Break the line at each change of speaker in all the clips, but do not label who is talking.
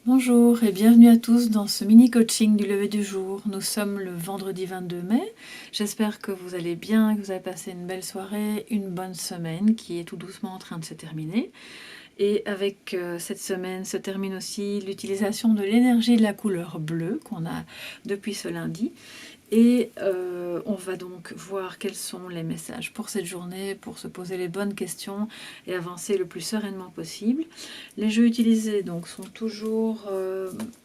Bonjour et bienvenue à tous dans ce mini coaching du lever du jour. Nous sommes le vendredi 22 mai. J'espère que vous allez bien, que vous avez passé une belle soirée, une bonne semaine qui est tout doucement en train de se terminer. Et avec cette semaine se termine aussi l'utilisation de l'énergie de la couleur bleue qu'on a depuis ce lundi. Et on va donc voir quels sont les messages pour cette journée, pour se poser les bonnes questions et avancer le plus sereinement possible. Les jeux utilisés donc sont toujours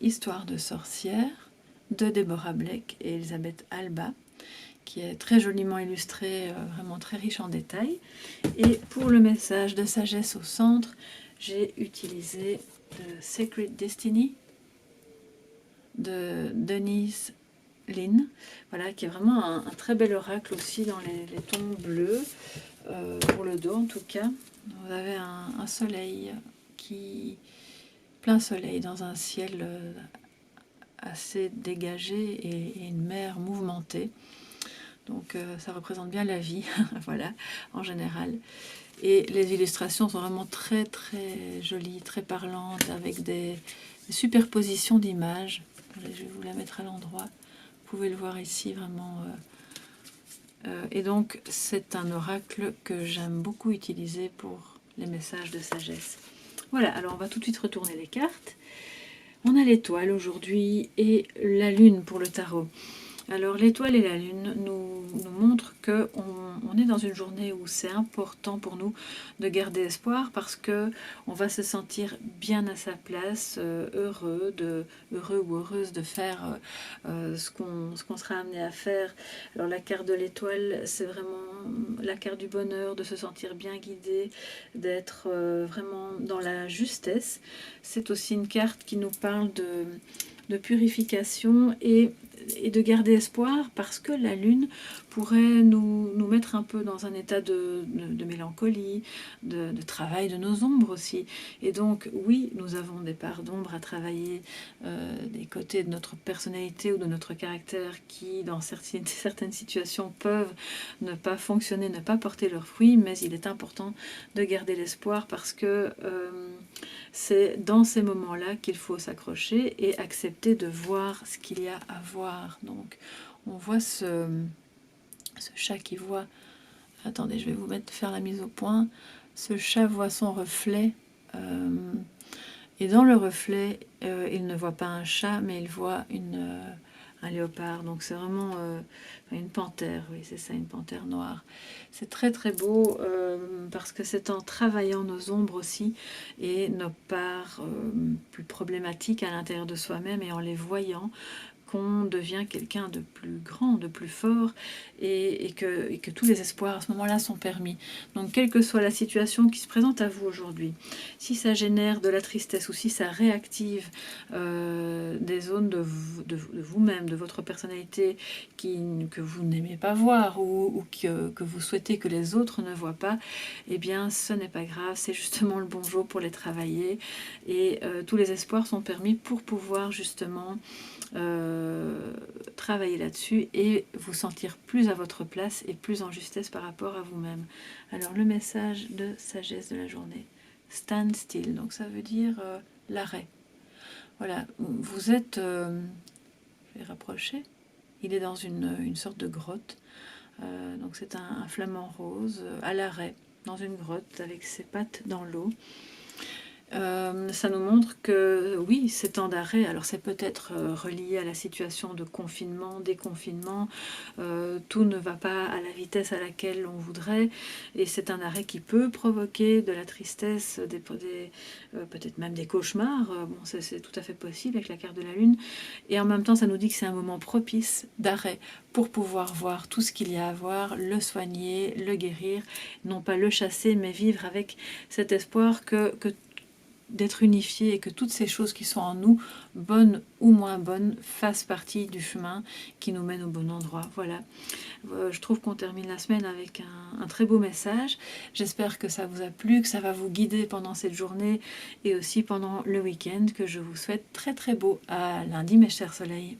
Histoire de sorcière de Deborah Blake et Elisabeth Alba, qui est très joliment illustré, vraiment très riche en détails. Et pour le message de sagesse au centre, j'ai utilisé The Sacred Destiny de Denise Lynn, voilà, qui est vraiment un très bel oracle aussi dans les tons bleus, pour le dos en tout cas. Vous avez un soleil plein soleil dans un ciel assez dégagé et une mer mouvementée. Donc ça représente bien la vie, voilà, en général. Et les illustrations sont vraiment très très jolies, très parlantes, avec des superpositions d'images. Je vais vous la mettre à l'endroit. Vous pouvez le voir ici vraiment. Et donc c'est un oracle que j'aime beaucoup utiliser pour les messages de sagesse. Voilà, alors on va tout de suite retourner les cartes. On a l'étoile aujourd'hui et la lune pour le tarot. Alors l'étoile et la lune nous montrent qu'on est dans une journée où c'est important pour nous de garder espoir parce que on va se sentir bien à sa place, heureux ou heureuse de faire ce qu'on sera amené à faire. Alors la carte de l'étoile, c'est vraiment la carte du bonheur, de se sentir bien guidé, d'être vraiment dans la justesse. C'est aussi une carte qui nous parle de purification et de garder espoir parce que la lune pourrait nous mettre un peu dans un état de mélancolie, de travail de nos ombres aussi. Et donc oui, nous avons des parts d'ombre à travailler, des côtés de notre personnalité ou de notre caractère qui, dans certaines situations, peuvent ne pas fonctionner, ne pas porter leurs fruits, mais il est important de garder l'espoir parce que c'est dans ces moments-là qu'il faut s'accrocher et accepter de voir ce qu'il y a à voir. Donc, on voit ce chat qui voit... Attendez, je vais vous faire la mise au point. Ce chat voit son reflet. Et dans le reflet, il ne voit pas un chat, mais il voit un léopard. Donc c'est vraiment une panthère, oui c'est ça, une panthère noire. C'est très très beau parce que c'est en travaillant nos ombres aussi et nos parts plus problématiques à l'intérieur de soi-même et en les voyant qu'on devient quelqu'un de plus grand, de plus fort, et que tous les espoirs à ce moment-là sont permis. Donc quelle que soit la situation qui se présente à vous aujourd'hui, si ça génère de la tristesse ou si ça réactive des zones de vous-même, de votre personnalité que vous n'aimez pas voir ou que vous souhaitez que les autres ne voient pas, eh bien ce n'est pas grave, c'est justement le bon jour pour les travailler, et tous les espoirs sont permis pour pouvoir justement travailler là-dessus et vous sentir plus à votre place et plus en justesse par rapport à vous-même. Alors le message de sagesse de la journée, stand still, donc ça veut dire l'arrêt. Voilà, vous êtes, je vais rapprocher, il est dans une sorte de grotte, donc c'est un flamant rose à l'arrêt, dans une grotte avec ses pattes dans l'eau. Ça nous montre que oui, ces temps d'arrêt, alors c'est peut-être relié à la situation de confinement, déconfinement, tout ne va pas à la vitesse à laquelle on voudrait, et c'est un arrêt qui peut provoquer de la tristesse, peut-être même des cauchemars, bon, c'est tout à fait possible avec la carte de la lune, et en même temps ça nous dit que c'est un moment propice d'arrêt pour pouvoir voir tout ce qu'il y a à voir, le soigner, le guérir, non pas le chasser, mais vivre avec cet espoir que d'être unifié et que toutes ces choses qui sont en nous, bonnes ou moins bonnes, fassent partie du chemin qui nous mène au bon endroit. Voilà, je trouve qu'on termine la semaine avec un très beau message. J'espère que ça vous a plu, que ça va vous guider pendant cette journée et aussi pendant le week-end, que je vous souhaite très très beau. À lundi mes chers soleils.